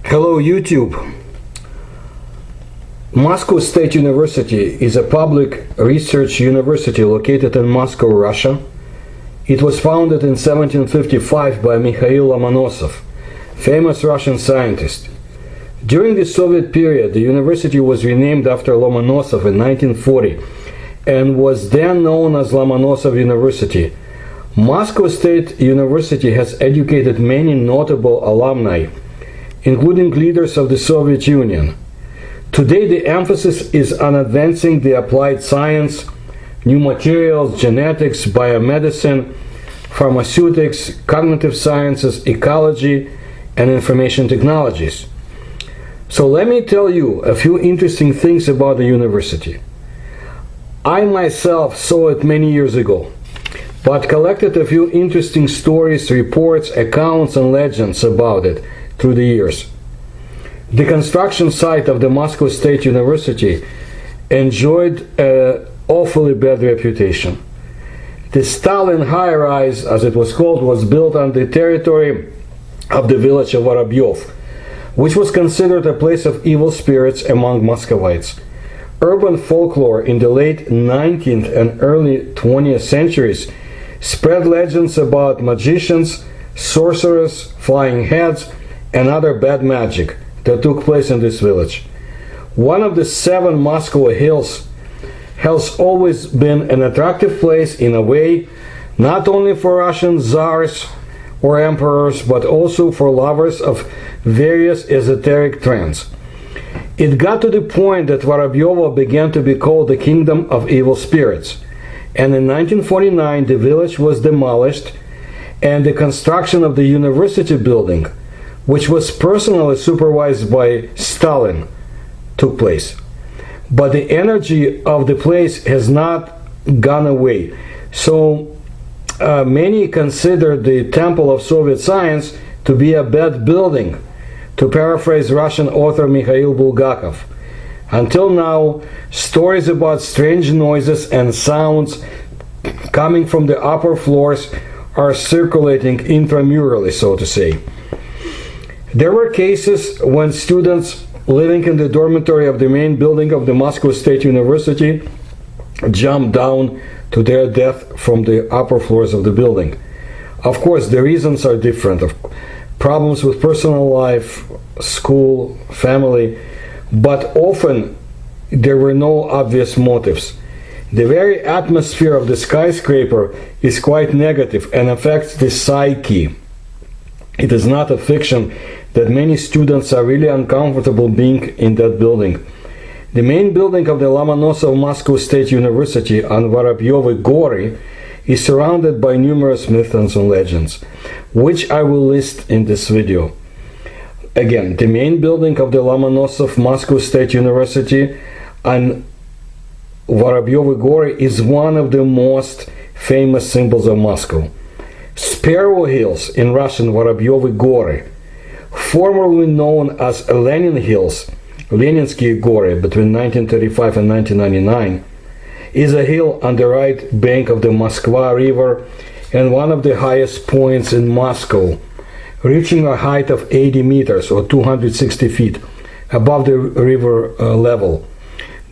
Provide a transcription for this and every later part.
Hello YouTube. Moscow State University is a public research university located in Moscow, Russia. It was founded in 1755 by Mikhail Lomonosov, famous Russian scientist. During the Soviet period, the university was renamed after Lomonosov in 1940 and was then known as Lomonosov University. Moscow State University has educated many notable alumni, including leaders of the Soviet Union. Today the emphasis is on advancing the applied science, new materials, genetics, biomedicine, pharmaceutics, cognitive sciences, ecology, and information technologies. So let me tell you a few interesting things about the university. I myself saw it many years ago, but collected a few interesting stories, reports, accounts, and legends about it through the years. The construction site of the Moscow State University enjoyed an awfully bad reputation. The Stalin high-rise, as it was called, was built on the territory of the village of Vorobyov, which was considered a place of evil spirits among Muscovites. Urban folklore in the late 19th and early 20th centuries spread legends about magicians, sorcerers, flying heads, and other bad magic that took place in this village. One of the 7 Moscow hills has always been an attractive place in a way, not only for Russian czars or emperors, but also for lovers of various esoteric trends. It got to the point that Vorobyovo began to be called the Kingdom of Evil Spirits, and in 1949 the village was demolished and the construction of the university building, which was personally supervised by Stalin, took place. But the energy of the place has not gone away. So many consider the Temple of Soviet Science to be a bad building, to paraphrase Russian author Mikhail Bulgakov. Until now, stories about strange noises and sounds coming from the upper floors are circulating intramurally, so to say. There were cases when students living in the dormitory of the main building of the Moscow State University jumped down to their death from the upper floors of the building. Of course, the reasons are different. Problems with personal life, school, family, but often there were no obvious motives. The very atmosphere of the skyscraper is quite negative and affects the psyche. It is not a fiction that many students are really uncomfortable being in that building. The main building of the Lomonosov Moscow State University on Vorobyovy Gory is surrounded by numerous myths and legends, which I will list in this video. Again, the main building of the Lomonosov Moscow State University on Vorobyovy Gory is one of the most famous symbols of Moscow. Sparrow Hills, in Russian Vorobyovy Gory, formerly known as Lenin Hills, Leninsky Gory, between 1935 and 1999, is a hill on the right bank of the Moskva River and one of the highest points in Moscow, reaching a height of 80 meters or 260 feet above the river level.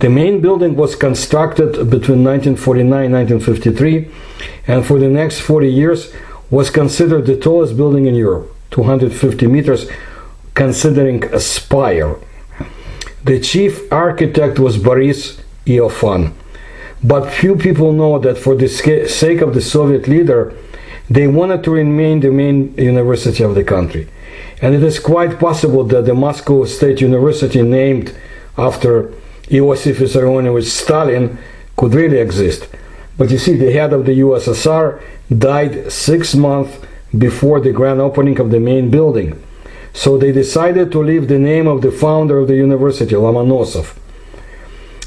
The main building was constructed between 1949 and 1953, and for the next 40 years was considered the tallest building in Europe, 250 meters, considering a spire. The chief architect was Boris Iofan, but few people know that for the sake of the Soviet leader, they wanted to remain the main university of the country. And it is quite possible that the Moscow State University, named after Iosif Vissarionovich Stalin, could really exist. But you see, the head of the USSR died 6 months before the grand opening of the main building. So they decided to leave the name of the founder of the university, Lomonosov.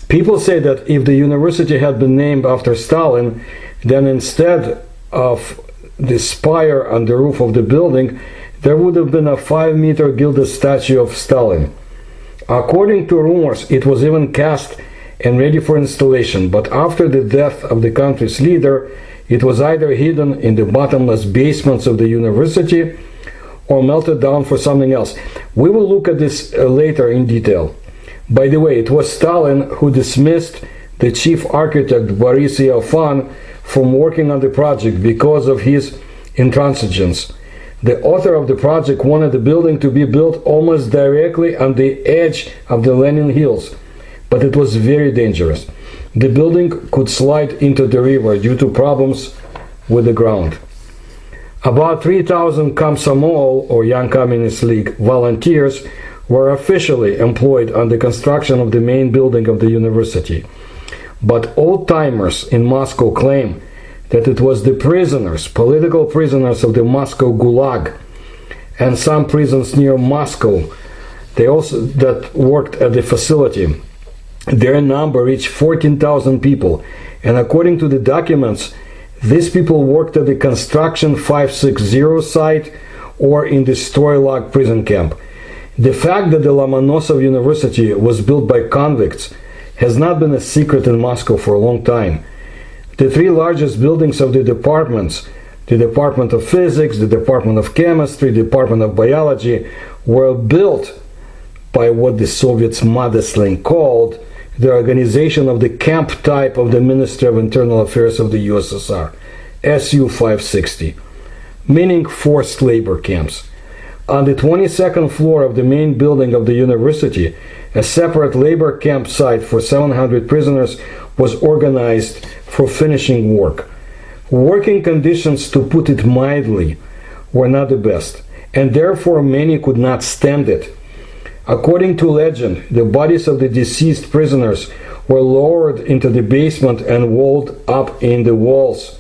People say that if the university had been named after Stalin, then instead of the spire on the roof of the building, there would have been a 5-meter gilded statue of Stalin. According to rumors, it was even cast and ready for installation, but after the death of the country's leader, it was either hidden in the bottomless basements of the university or melted down for something else. We will look at this later in detail. By the way, it was Stalin who dismissed the chief architect Boris Iofan from working on the project because of his intransigence. The author of the project wanted the building to be built almost directly on the edge of the Lenin Hills, but it was very dangerous. The building could slide into the river due to problems with the ground. About 3,000 Komsomol, or Young Communist League, volunteers were officially employed on the construction of the main building of the university. But old-timers in Moscow claim that it was the prisoners, political prisoners of the Moscow Gulag, and some prisons near Moscow, that worked at the facility. Their number reached 14,000 people, and according to the documents, these people worked at the Construction 560 site or in the Stroylag prison camp. The fact that the Lomonosov University was built by convicts has not been a secret in Moscow for a long time. The three largest buildings of the departments, the Department of Physics, the Department of Chemistry, the Department of Biology, were built by what the Soviets modestly called the organization of the camp type of the Ministry of Internal Affairs of the USSR, SU-560, meaning forced labor camps. On the 22nd floor of the main building of the university, a separate labor camp site for 700 prisoners was organized for finishing work. Working conditions, to put it mildly, were not the best, and therefore many could not stand it. According to legend, the bodies of the deceased prisoners were lowered into the basement and walled up in the walls.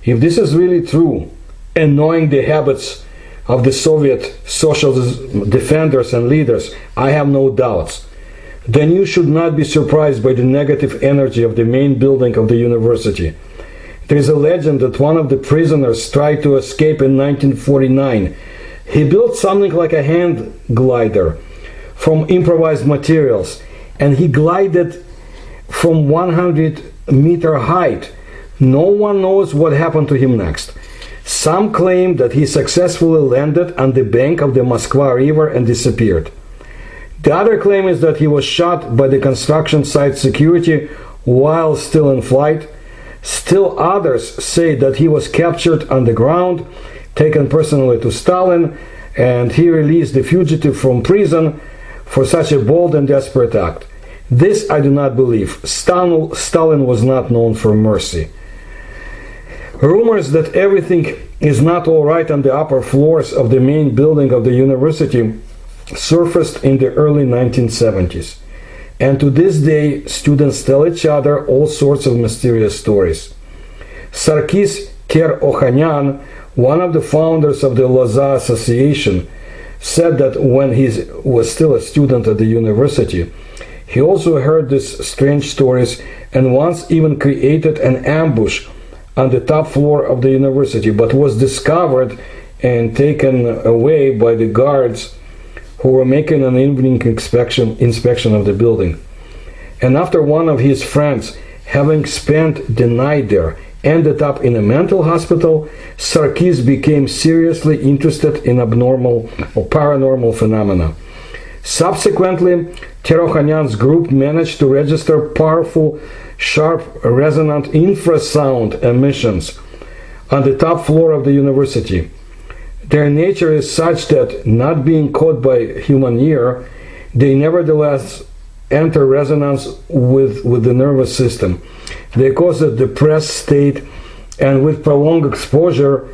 If this is really true, and knowing the habits of the Soviet socialist defenders and leaders, I have no doubts, then you should not be surprised by the negative energy of the main building of the university. There is a legend that one of the prisoners tried to escape in 1949. He built something like a hand glider from improvised materials, and he glided from 100-meter height. No one knows what happened to him next. Some claim that he successfully landed on the bank of the Moskva River and disappeared. The other claim is that he was shot by the construction site security while still in flight. Still others say that he was captured on the ground, taken personally to Stalin, and he released the fugitive from prison for such a bold and desperate act. This I do not believe. Stalin was not known for mercy. Rumors that everything is not all right on the upper floors of the main building of the university surfaced in the early 1970s. And to this day, students tell each other all sorts of mysterious stories. Sarkis Ter-Okhanyan, one of the founders of the Loza Association, said that when he was still a student at the university, he also heard these strange stories and once even created an ambush on the top floor of the university, but was discovered and taken away by the guards who were making an evening inspection of the building. And after one of his friends, having spent the night there, ended up in a mental hospital, Sarkis became seriously interested in abnormal or paranormal phenomena. Subsequently, Ter-Okhanyan's group managed to register powerful, sharp, resonant infrasound emissions on the top floor of the university. Their nature is such that, not being caught by human ear, they nevertheless enter resonance with the nervous system. They cause a depressed state, and with prolonged exposure,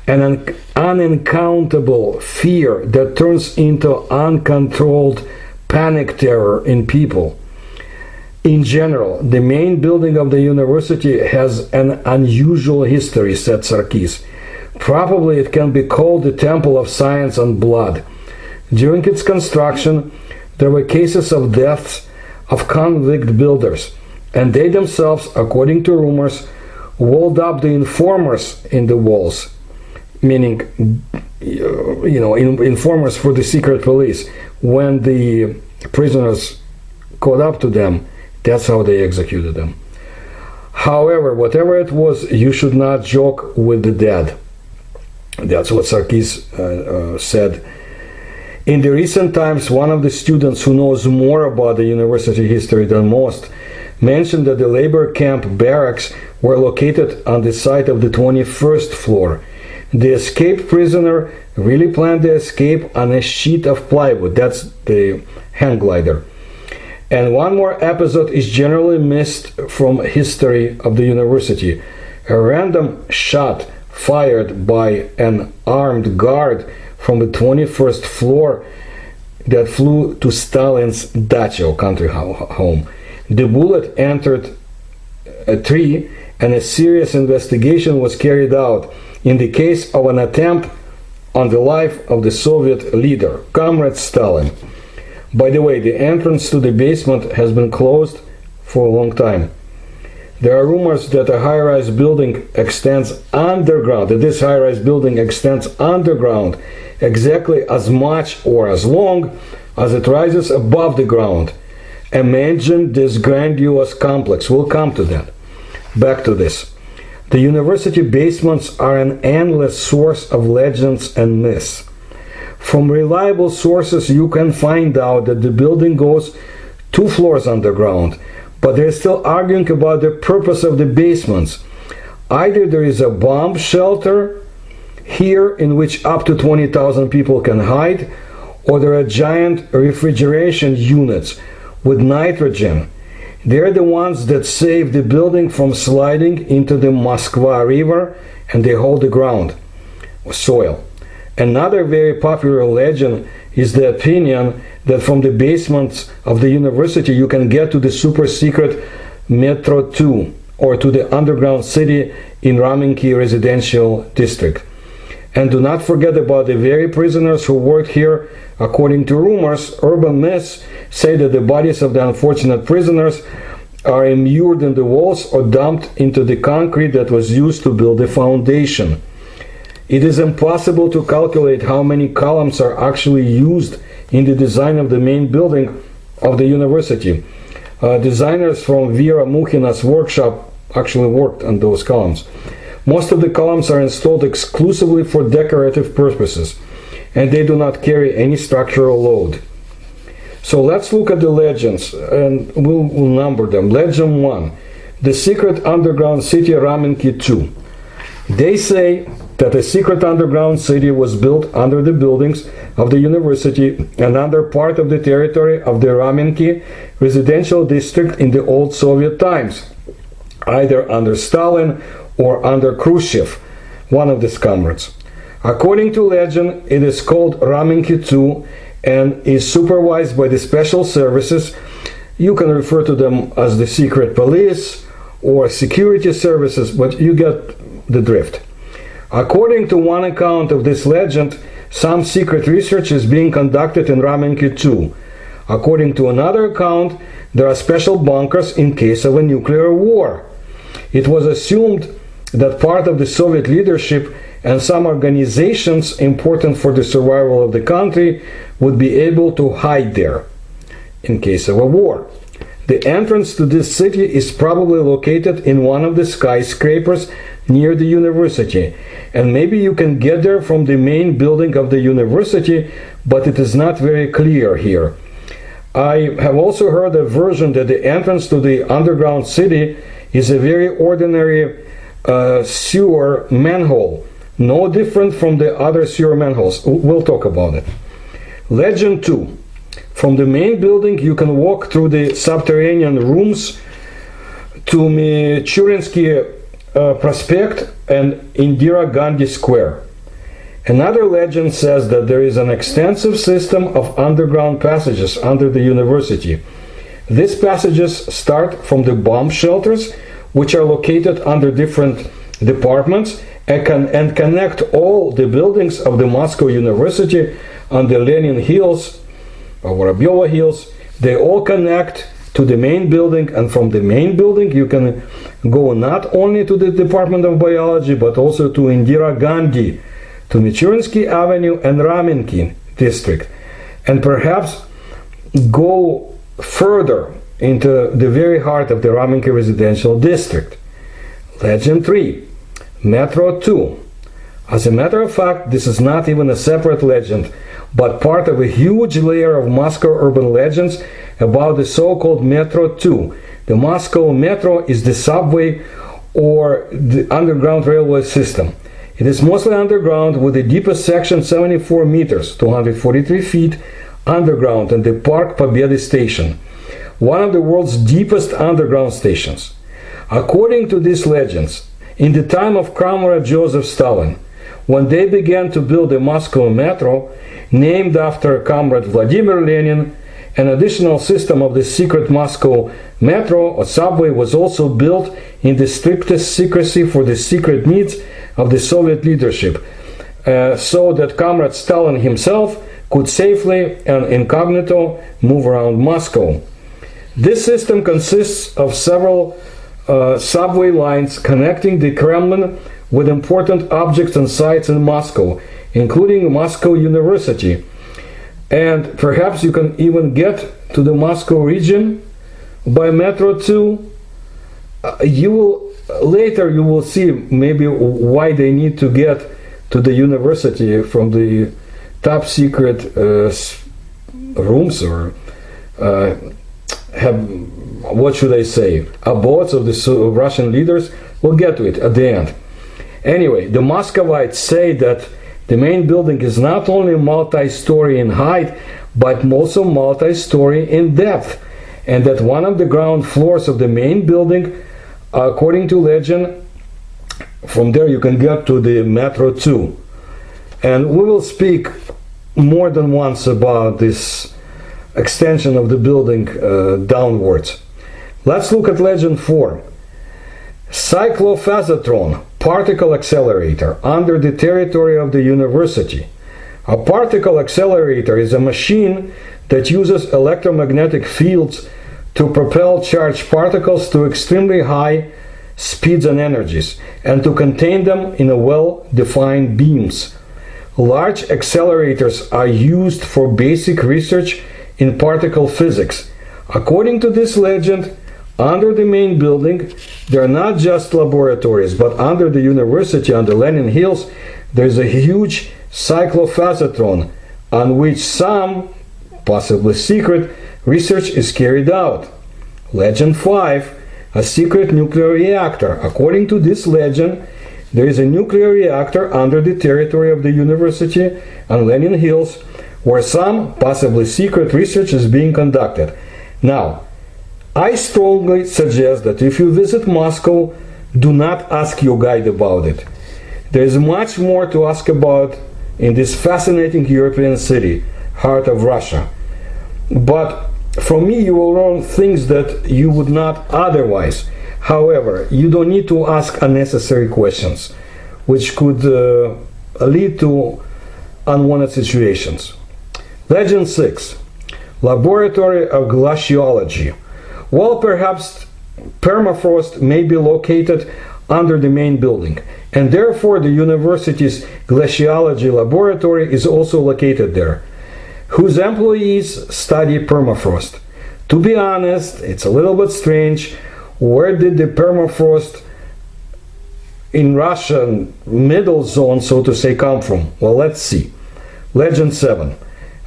an unaccountable fear that turns into uncontrolled panic terror in people. In general, the main building of the university has an unusual history, said Sarkis. Probably it can be called the Temple of Science and Blood. During its construction, there were cases of deaths of convict builders, and they themselves, according to rumors, walled up the informers in the walls, meaning, informers for the secret police. When the prisoners caught up to them, that's how they executed them. However, whatever it was, you should not joke with the dead. That's what Sarkis said. In the recent times, one of the students who knows more about the university history than most mentioned that the labor camp barracks were located on the site of the 21st floor. The escaped prisoner really planned the escape on a sheet of plywood. That's the hang glider. And one more episode is generally missed from history of the university. A random shot fired by an armed guard from the 21st floor that flew to Stalin's dacha, or country home. The bullet entered a tree, and a serious investigation was carried out in the case of an attempt on the life of the Soviet leader, Comrade Stalin. By the way, the entrance to the basement has been closed for a long time. There are rumors that a high-rise building extends underground, that this high-rise building extends underground exactly as much or as long as it rises above the ground. Imagine this grandiose complex. We'll come to that. Back to this. The university basements are an endless source of legends and myths. From reliable sources, you can find out that the building goes 2 floors underground, but they're still arguing about the purpose of the basements. Either there is a bomb shelter here in which up to 20,000 people can hide, or there are giant refrigeration units with nitrogen. They're the ones that save the building from sliding into the Moskva River, and they hold the ground, or soil. Another very popular legend is the opinion that from the basements of the university you can get to the super secret Metro 2, or to the underground city in Ramenki residential district. And do not forget about the very prisoners who worked here. According to rumors, urban myths say that the bodies of the unfortunate prisoners are immured in the walls or dumped into the concrete that was used to build the foundation. It is impossible to calculate how many columns are actually used in the design of the main building of the university. Designers from Vera Mukhina's workshop actually worked on those columns. Most of the columns are installed exclusively for decorative purposes, and they do not carry any structural load. So let's look at the legends, and we'll number them. Legend 1, the secret underground city Ramenki 2. They say that a secret underground city was built under the buildings of the university and under part of the territory of the Ramenki residential district in the old Soviet times, either under Stalin or under Khrushchev, one of these comrades. According to legend, it is called Ramenki 2 and is supervised by the special services. You can refer to them as the secret police or security services, but you get the drift. According to one account of this legend, some secret research is being conducted in Ramenki 2. According to another account, there are special bunkers in case of a nuclear war. It was assumed that part of the Soviet leadership and some organizations important for the survival of the country would be able to hide there in case of a war. The entrance to this city is probably located in one of the skyscrapers near the university, and maybe you can get there from the main building of the university, but it is not very clear here. I have also heard a version that the entrance to the underground city is a very ordinary sewer manhole, no different from the other sewer manholes. We'll talk about it. Legend 2. From the main building you can walk through the subterranean rooms to Michurinsky Prospect and Indira Gandhi Square. Another legend says that there is an extensive system of underground passages under the university. These passages start from the bomb shelters, which are located under different departments, and connect all the buildings of the Moscow University on the Lenin Hills or Vorobyova Hills. They all connect to the main building, and from the main building you can go not only to the Department of Biology but also to Indira Gandhi, to Michurinsky Avenue and Ramenki district, and perhaps go further into the very heart of the Ramenki residential district. Legend 3. Metro 2. As a matter of fact, this is not even a separate legend. but part of a huge layer of Moscow urban legends about the so-called Metro 2. The Moscow Metro is the subway or the underground railway system. It is mostly underground, with the deepest section 74 meters, 243 feet underground in the Park Pobeda station, one of the world's deepest underground stations. According to these legends, in the time of Comrade Joseph Stalin, when they began to build the Moscow Metro, named after Comrade Vladimir Lenin, an additional system of the secret Moscow Metro or subway was also built in the strictest secrecy for the secret needs of the Soviet leadership, so that Comrade Stalin himself could safely and incognito move around Moscow. This system consists of several subway lines connecting the Kremlin with important objects and sites in Moscow, including Moscow University. And perhaps you can even get to the Moscow region by Metro 2. Later you will see maybe why they need to get to the university from the top secret rooms, or have, what should I say, abodes of the Russian leaders. We'll get to it at the end. Anyway, the Muscovites say that the main building is not only multi-story in height, but also multi-story in depth, and that one of the ground floors of the main building, according to legend, from there you can get to the Metro 2. And we will speak more than once about this extension of the building downwards. Let's look at legend 4. Cyclophasotron particle accelerator under the territory of the university. A particle accelerator is a machine that uses electromagnetic fields to propel charged particles to extremely high speeds and energies, and to contain them in a well-defined beams. Large accelerators are used for basic research in particle physics. According to this legend, under the main building, there are not just laboratories, but under the university, on the Lenin Hills, there's a huge cyclophasotron on which some, possibly secret, research is carried out. Legend 5, a secret nuclear reactor. According to this legend, there is a nuclear reactor under the territory of the university on Lenin Hills, where some, possibly secret, research is being conducted. Now, I strongly suggest that if you visit Moscow, do not ask your guide about it. There is much more to ask about in this fascinating European city, heart of Russia. But from me you will learn things that you would not otherwise. However, you don't need to ask unnecessary questions, which could lead to unwanted situations. Legend 6. Laboratory of Glaciology. Well, perhaps permafrost may be located under the main building, and therefore the university's glaciology laboratory is also located there, whose employees study permafrost. To be honest, it's a little bit strange. Where did the permafrost in Russian middle zone, so to say, come from? Well, let's see. Legend 7.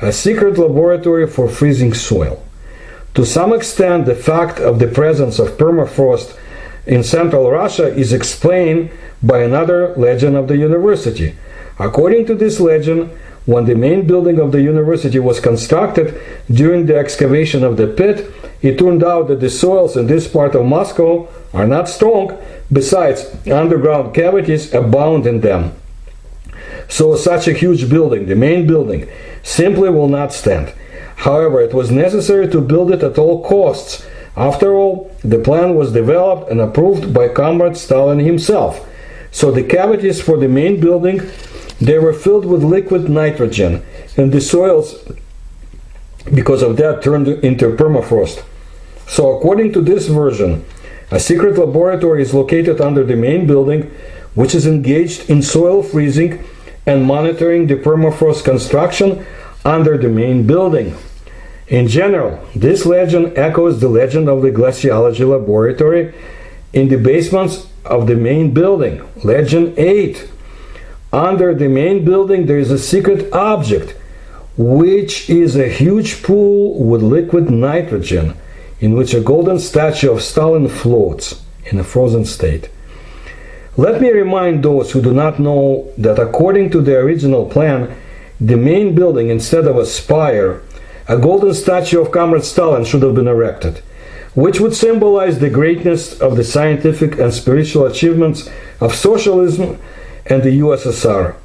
A secret laboratory for freezing soil. To some extent, the fact of the presence of permafrost in central Russia is explained by another legend of the university. According to this legend, when the main building of the university was constructed, during the excavation of the pit, it turned out that the soils in this part of Moscow are not strong. Besides, underground cavities abound in them. So such a huge building, the main building, simply will not stand. However, it was necessary to build it at all costs. After all, the plan was developed and approved by Comrade Stalin himself. So the cavities for the main building, they were filled with liquid nitrogen, and the soils, because of that, turned into permafrost. So according to this version, a secret laboratory is located under the main building, which is engaged in soil freezing and monitoring the permafrost construction under the main building. In general, this legend echoes the legend of the glaciology laboratory in the basements of the main building. Legend 8. Under the main building there is a secret object which is a huge pool with liquid nitrogen in which a golden statue of Stalin floats in a frozen state. Let me remind those who do not know that according to the original plan, the main building, instead of a spire, a golden statue of Comrade Stalin should have been erected, which would symbolize the greatness of the scientific and spiritual achievements of socialism and the USSR.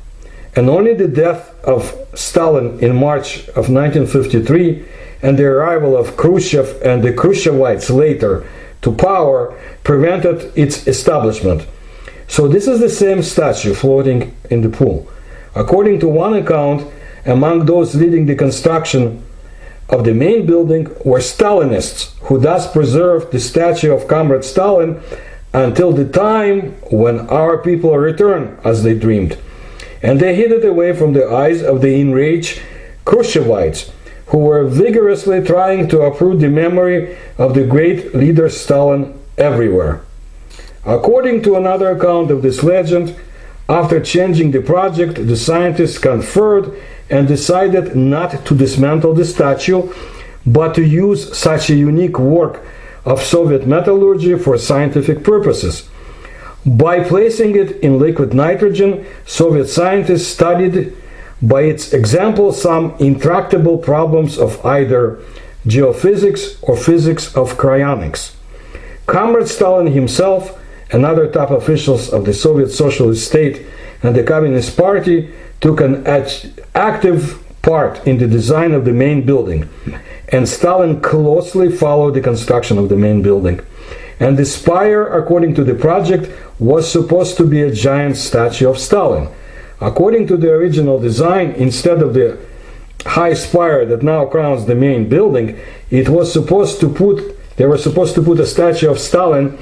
And only the death of Stalin in March of 1953 and the arrival of Khrushchev and the Khrushchevites later to power prevented its establishment. So this is the same statue floating in the pool. According to one account, among those leading the construction of the main building were Stalinists, who thus preserved the statue of Comrade Stalin until the time when our people return, as they dreamed. And they hid it away from the eyes of the enraged Khrushchevites, who were vigorously trying to uproot the memory of the great leader Stalin everywhere. According to another account of this legend, after changing the project, the scientists conferred and decided not to dismantle the statue, but to use such a unique work of Soviet metallurgy for scientific purposes. By placing it in liquid nitrogen, Soviet scientists studied by its example some intractable problems of either geophysics or physics of cryonics. Comrade Stalin himself and other top officials of the Soviet Socialist State and the Communist Party took an active part in the design of the main building, and Stalin closely followed the construction of the main building. And the spire, according to the project, was supposed to be a giant statue of Stalin. According to the original design, instead of the high spire that now crowns the main building, they were supposed to put a statue of Stalin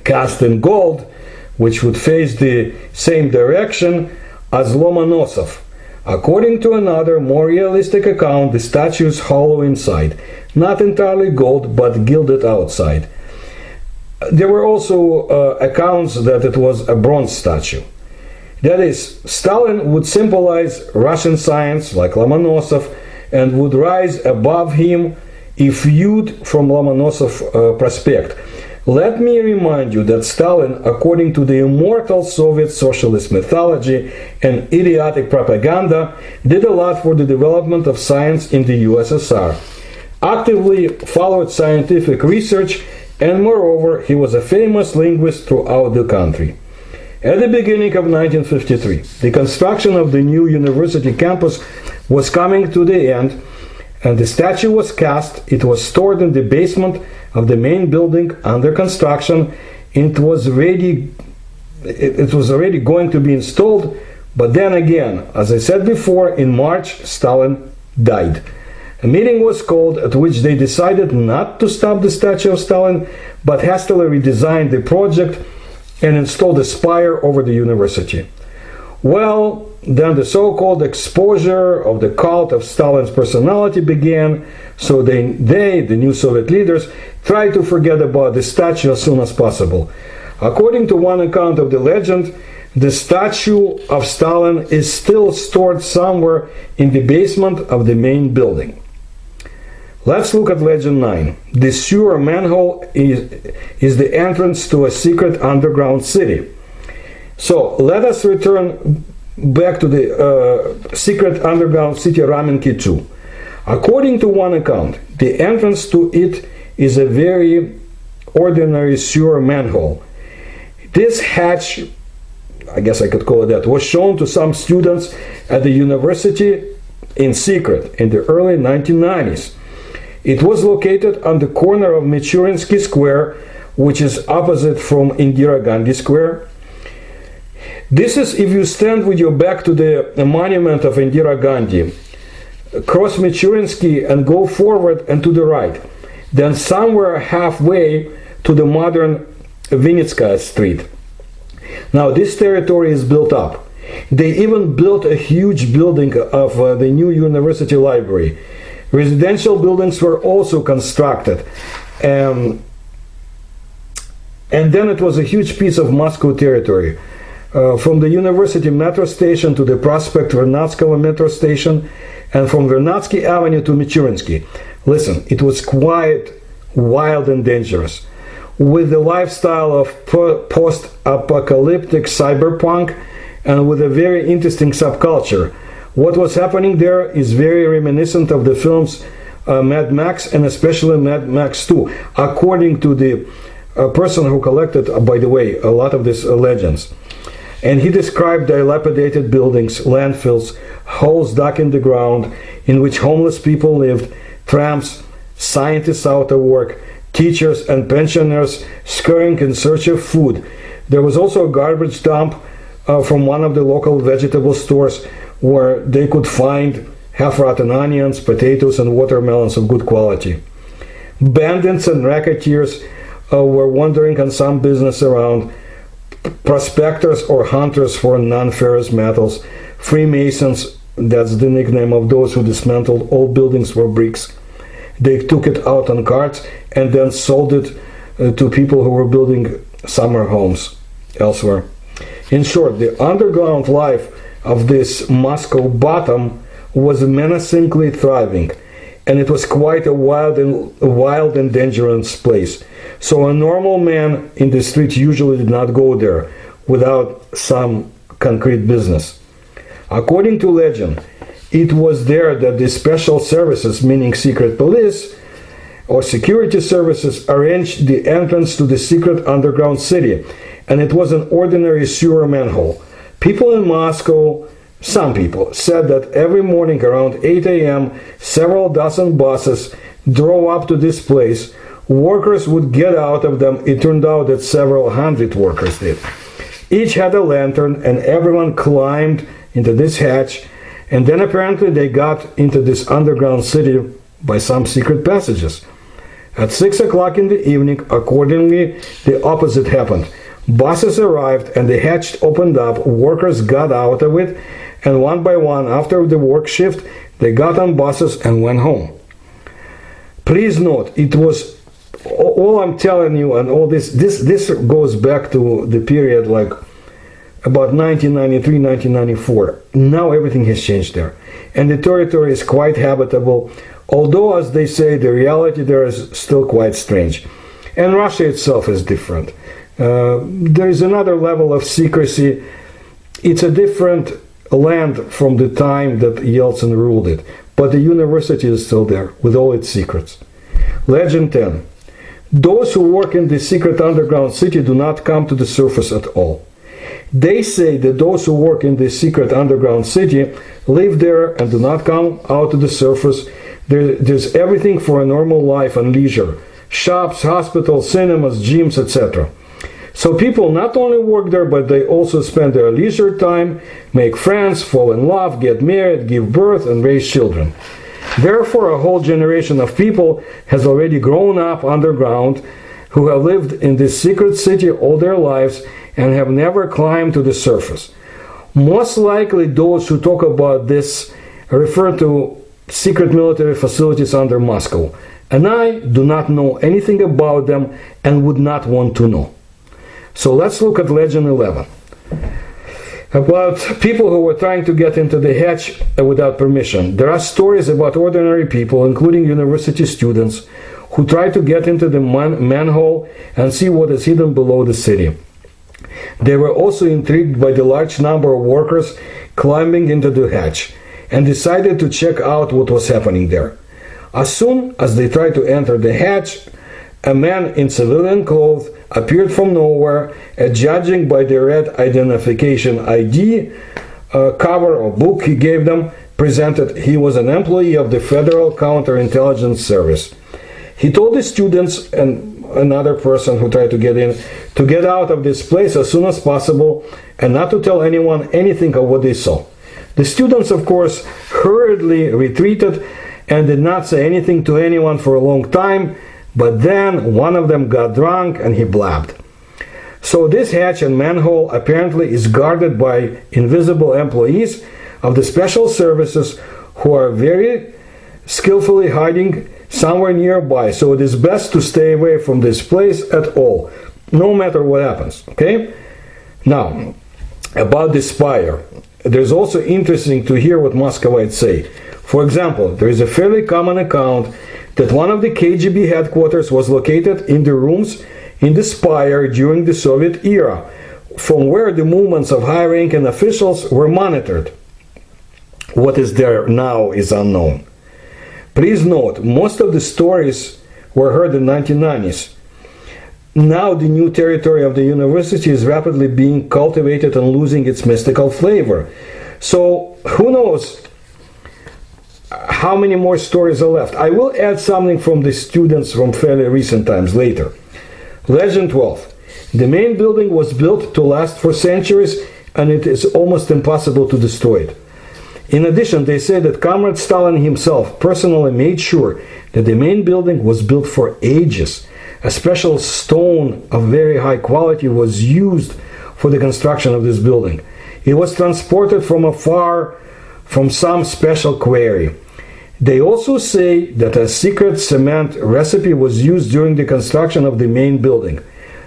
cast in gold, which would face the same direction as Lomonosov. According to another, more realistic account, the statue is hollow inside, not entirely gold, but gilded outside. There were also accounts that it was a bronze statue. That is, Stalin would symbolize Russian science, like Lomonosov, and would rise above him if viewed from Lomonosov Prospect. Let me remind you that Stalin, according to the immortal Soviet socialist mythology and idiotic propaganda, did a lot for the development of science in the USSR, actively followed scientific research, and moreover, he was a famous linguist throughout the country. At the beginning of 1953, the construction of the new university campus was coming to the end, and the statue was cast. It was stored in the basement of the main building under construction. It was already going to be installed, but then again, as I said before, in March, Stalin died. A meeting was called at which they decided not to stop the statue of Stalin, but hastily redesigned the project and installed a spire over the university. Well, then the so-called exposure of the cult of Stalin's personality began, so the new Soviet leaders, tried to forget about the statue as soon as possible. According to one account of the legend, the statue of Stalin is still stored somewhere in the basement of the main building. Let's look at legend 9. The sewer manhole is the entrance to a secret underground city. So let us return back to the secret underground city Ramenki 2. According to one account, the entrance to it is a very ordinary sewer manhole. This hatch, I guess I could call it that, was shown to some students at the university in secret in the early 1990s. It was located on the corner of Michurinsky Square, which is opposite from Indira Gandhi Square. This is if you stand with your back to the monument of Indira Gandhi, cross Michurinsky and go forward and to the right, then somewhere halfway to the modern Vinitskaya Street. Now this territory is built up. They even built a huge building of the new university library. Residential buildings were also constructed. And then it was a huge piece of Moscow territory. From the university metro station to the Prospect Vernadskaya metro station and from Vernadsky Avenue to Michurinsky. Listen, it was quite wild and dangerous, with the lifestyle of post-apocalyptic cyberpunk and with a very interesting subculture. What was happening there is very reminiscent of the films Mad Max, and especially Mad Max 2, according to the person who collected, by the way, a lot of these legends. And he described dilapidated buildings, landfills, holes dug in the ground in which homeless people lived, tramps, scientists out of work, teachers and pensioners scurrying in search of food. There was also a garbage dump from one of the local vegetable stores where they could find half-rotten onions, potatoes, and watermelons of good quality. Bandits and racketeers were wandering on some business around. Prospectors or hunters for non-ferrous metals. Freemasons, that's the nickname of those who dismantled old buildings for bricks. They took it out on carts and then sold it to people who were building summer homes elsewhere. In short, the underground life of this Moscow bottom was menacingly thriving, and it was quite a wild and dangerous place. So a normal man in the street usually did not go there without some concrete business. According to legend, it was there that the special services, meaning secret police or security services, arranged the entrance to the secret underground city, and it was an ordinary sewer manhole. People in Moscow, some people, said that every morning around 8 a.m. several dozen buses drove up to this place. Workers would get out of them. It turned out that several hundred workers did. Each had a lantern, and everyone climbed into this hatch, and then apparently they got into this underground city by some secret passages. At 6 o'clock in the evening, accordingly, the opposite happened. Buses arrived, and the hatch opened up. Workers got out of it, and one by one, after the work shift, they got on buses and went home. Please note, it was all I'm telling you, and all this goes back to the period like about 1993, 1994. Now everything has changed there, and the territory is quite habitable, although, as they say, the reality there is still quite strange. And Russia itself is different. There is another level of secrecy. It's a different land from the time that Yeltsin ruled it, but the university is still there with all its secrets. Legend 10. Those who work in the secret underground city do not come to the surface at all. They say that those who work in the secret underground city live there and do not come out to the surface. There's everything for a normal life and leisure. Shops, hospitals, cinemas, gyms, etc. So people not only work there, but they also spend their leisure time, make friends, fall in love, get married, give birth, and raise children. Therefore, a whole generation of people has already grown up underground who have lived in this secret city all their lives and have never climbed to the surface. Most likely those who talk about this refer to secret military facilities under Moscow, and I do not know anything about them and would not want to know. So let's look at Legend 11. About people who were trying to get into the hatch without permission. There are stories about ordinary people, including university students, who try to get into the manhole and see what is hidden below the city. They were also intrigued by the large number of workers climbing into the hatch and decided to check out what was happening there. As soon as they tried to enter the hatch, a man in civilian clothes appeared from nowhere, and judging by the red identification ID cover or book he gave them, presented he was an employee of the Federal Counterintelligence Service. He told the students and another person who tried to get in to get out of this place as soon as possible and not to tell anyone anything of what they saw. The students, of course, hurriedly retreated and did not say anything to anyone for a long time, but then one of them got drunk and he blabbed. So this hatch and manhole apparently is guarded by invisible employees of the special services who are very skillfully hiding somewhere nearby. So it is best to stay away from this place at all, no matter what happens. Okay? Now, about the spire. there's also interesting to hear what Muscovites say. For example, there is a fairly common account that one of the KGB headquarters was located in the rooms in the Spire during the Soviet era, from where the movements of high-ranking officials were monitored. What is there now is unknown. Please note, most of the stories were heard in the 1990s. Now the new territory of the university is rapidly being cultivated and losing its mystical flavor. So who knows how many more stories are left. I will add something from the students from fairly recent times later. Legend 12. The main building was built to last for centuries, and it is almost impossible to destroy it. In addition, they say that Comrade Stalin himself personally made sure that the main building was built for ages. A special stone of very high quality was used for the construction of this building. It was transported from afar from some special quarry. They also say that a secret cement recipe was used during the construction of the main building.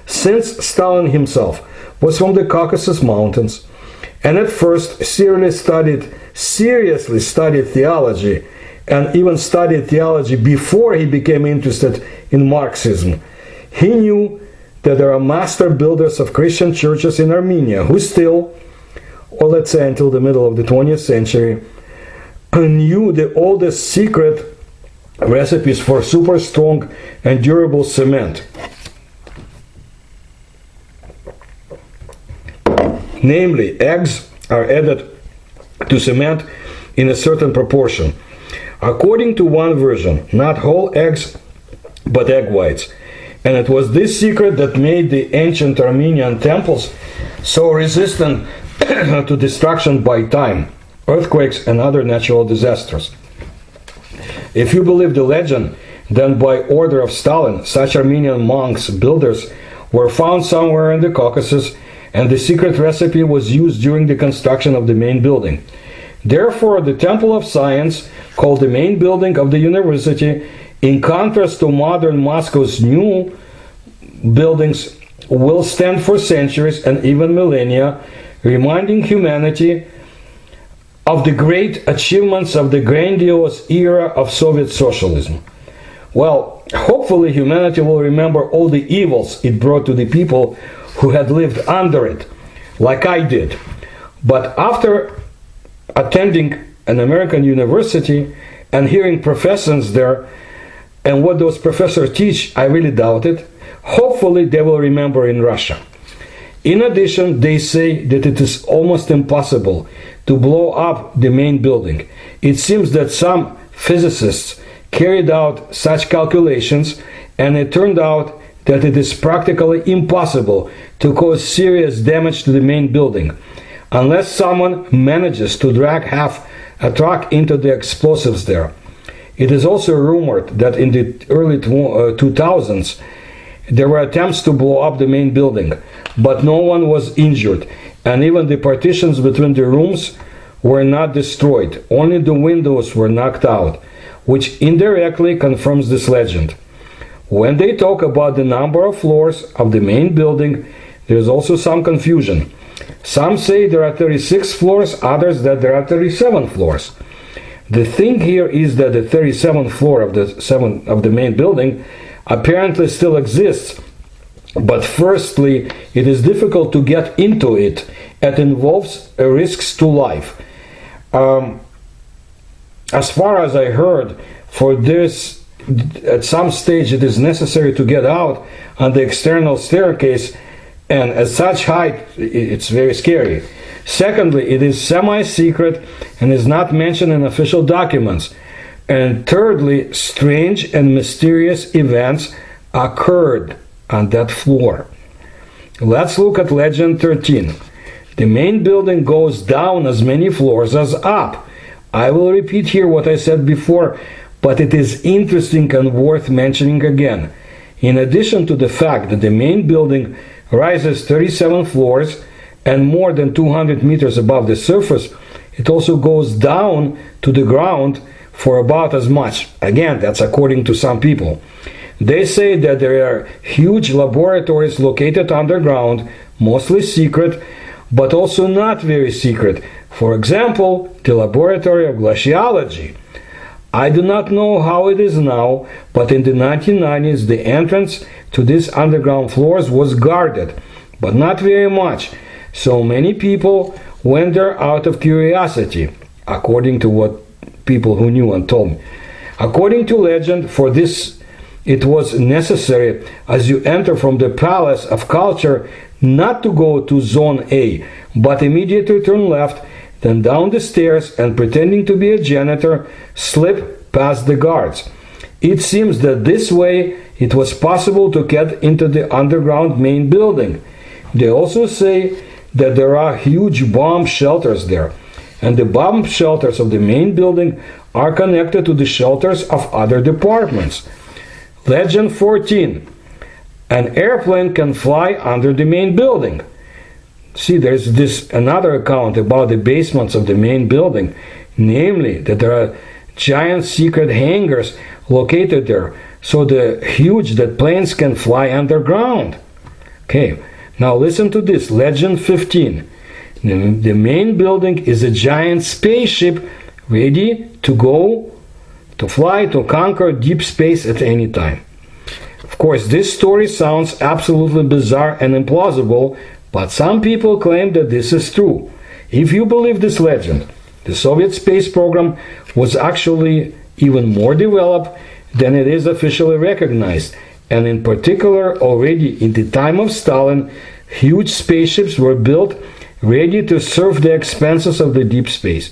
Since Stalin himself was from the Caucasus Mountains and at first seriously studied theology, and even studied theology before he became interested in Marxism, he knew that there are master builders of Christian churches in Armenia who still, or let's say until the middle of the 20th century, knew the oldest secret recipes for super strong and durable cement. Namely, eggs are added to cement in a certain proportion. According to one version, not whole eggs, but egg whites. And it was this secret that made the ancient Armenian temples so resistant to destruction by time, earthquakes, and other natural disasters. If you believe the legend, then by order of Stalin, such Armenian monks, builders, were found somewhere in the Caucasus, and the secret recipe was used during the construction of the main building. Therefore, the Temple of Science, called the main building of the university, in contrast to modern Moscow's new buildings, will stand for centuries and even millennia, reminding humanity of the great achievements of the grandiose era of Soviet socialism. Well, hopefully humanity will remember all the evils it brought to the people who had lived under it, like I did. But after attending an American university and hearing professors there and what those professors teach, I really doubt it. Hopefully they will remember in Russia. In addition, they say that it is almost impossible to blow up the main building. It seems that some physicists carried out such calculations, and it turned out that it is practically impossible to cause serious damage to the main building, unless someone manages to drag half a truck into the explosives there. It is also rumored that in the early 2000s, there were attempts to blow up the main building, but no one was injured, and even the partitions between the rooms were not destroyed. Only the windows were knocked out, which indirectly confirms this legend. When they talk about the number of floors of the main building, there is also some confusion. Some say there are 36 floors, others that there are 37 floors. The thing here is that the 37th floor of the main building apparently still exists, but firstly, it is difficult to get into it. It involves risks to life. As far as I heard, for this, at some stage it is necessary to get out on the external staircase, and at such height, it's very scary. Secondly, it is semi-secret and is not mentioned in official documents. And thirdly, strange and mysterious events occurred on that floor. Let's look at legend 13. The main building goes down as many floors as up. I will repeat here what I said before, but it is interesting and worth mentioning again. In addition to the fact that the main building rises 37 floors and more than 200 meters above the surface, it also goes down to the ground for about as much. Again, that's according to some people. They say that there are huge laboratories located underground, mostly secret, but also not very secret, For example, the laboratory of glaciology. I do not know how it is now, but in the 1990s the entrance to these underground floors was guarded, but not very much. So many people went there out of curiosity, according to what people who knew and told me. According to legend, for this it was necessary, as you enter from the Palace of Culture, not to go to Zone A, but immediately turn left, then down the stairs, and pretending to be a janitor, slip past the guards. It seems that this way it was possible to get into the underground main building. They also say that there are huge bomb shelters there, and the bomb shelters of the main building are connected to the shelters of other departments. Legend 14. An airplane can fly under the main building. See, there's this another account about the basements of the main building, namely that there are giant secret hangars located there, so huge that planes can fly underground. Okay, now listen to this. Legend 15. The main building is a giant spaceship ready to fly to conquer deep space at any time. Of course, this story sounds absolutely bizarre and implausible, but some people claim that this is true. If you believe this legend, the Soviet space program was actually even more developed than it is officially recognized, and in particular, already in the time of Stalin, huge spaceships were built ready to serve the expenses of the deep space,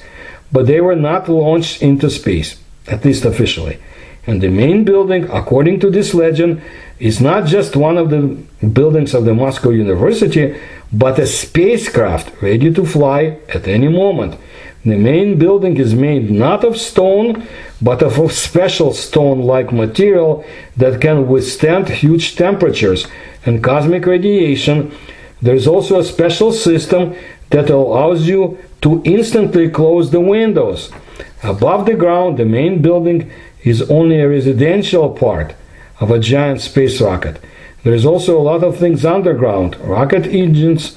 but they were not launched into space, at least officially. And the main building, according to this legend, is not just one of the buildings of the Moscow University, but a spacecraft ready to fly at any moment. The main building is made not of stone, but of a special stone-like material that can withstand huge temperatures and cosmic radiation. There is also a special system that allows you to instantly close the windows. Above the ground, the main building is only a residential part of a giant space rocket. There is also a lot of things underground: rocket engines,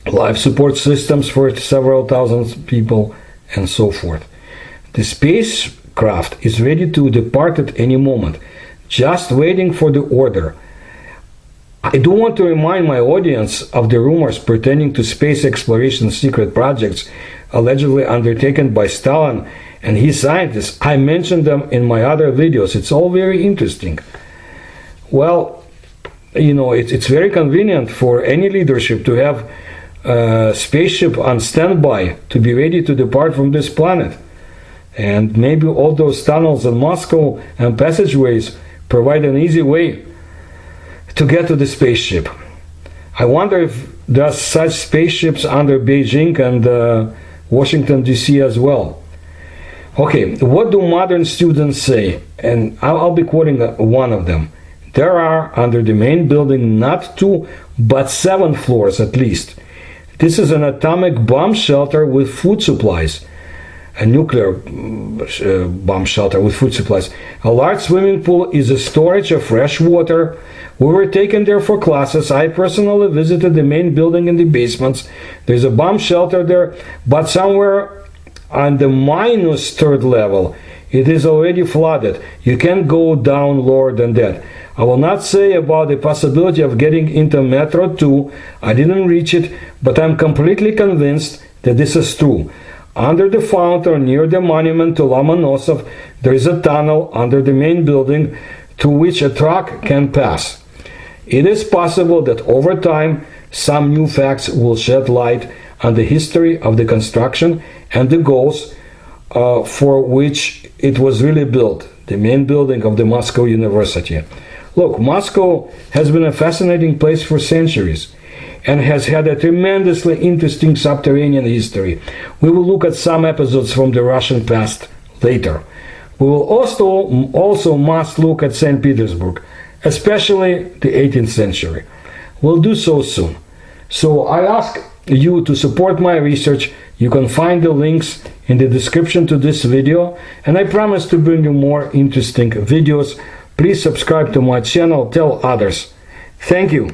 life support systems for several thousand people, and so forth. The spacecraft is ready to depart at any moment, just waiting for the order. I do want to remind my audience of the rumors pertaining to space exploration secret projects allegedly undertaken by Stalin and his scientists. I mentioned them in my other videos. It's all very interesting. Well, you know, it's very convenient for any leadership to have a spaceship on standby to be ready to depart from this planet. And maybe all those tunnels in Moscow and passageways provide an easy way to get to the spaceship. I wonder if there's such spaceships under Beijing and Washington DC as well. Okay, what do modern students say? And I'll be quoting one of them. There are under the main building not 2 but 7 floors at least. This is an atomic bomb shelter with food supplies. A nuclear bomb shelter with food supplies. A large swimming pool is a storage of fresh water. We were taken there for classes. I personally visited the main building in the basements. There's a bomb shelter there, but somewhere on the -3rd level, it is already flooded. You can't go down lower than that. I will not say about the possibility of getting into Metro 2. I didn't reach it, but I'm completely convinced that this is true. Under the fountain near the monument to Lomonosov, there is a tunnel under the main building through which a truck can pass. It is possible that over time some new facts will shed light on the history of the construction and the goals for which it was really built, the main building of the Moscow University. Look, Moscow has been a fascinating place for centuries and has had a tremendously interesting subterranean history. We will look at some episodes from the Russian past later. We will also must look at St. Petersburg, especially the 18th century. We'll do so soon. So I ask you to support my research. You can find the links in the description to this video, and I promise to bring you more interesting videos. Please subscribe to my channel, tell others. Thank you.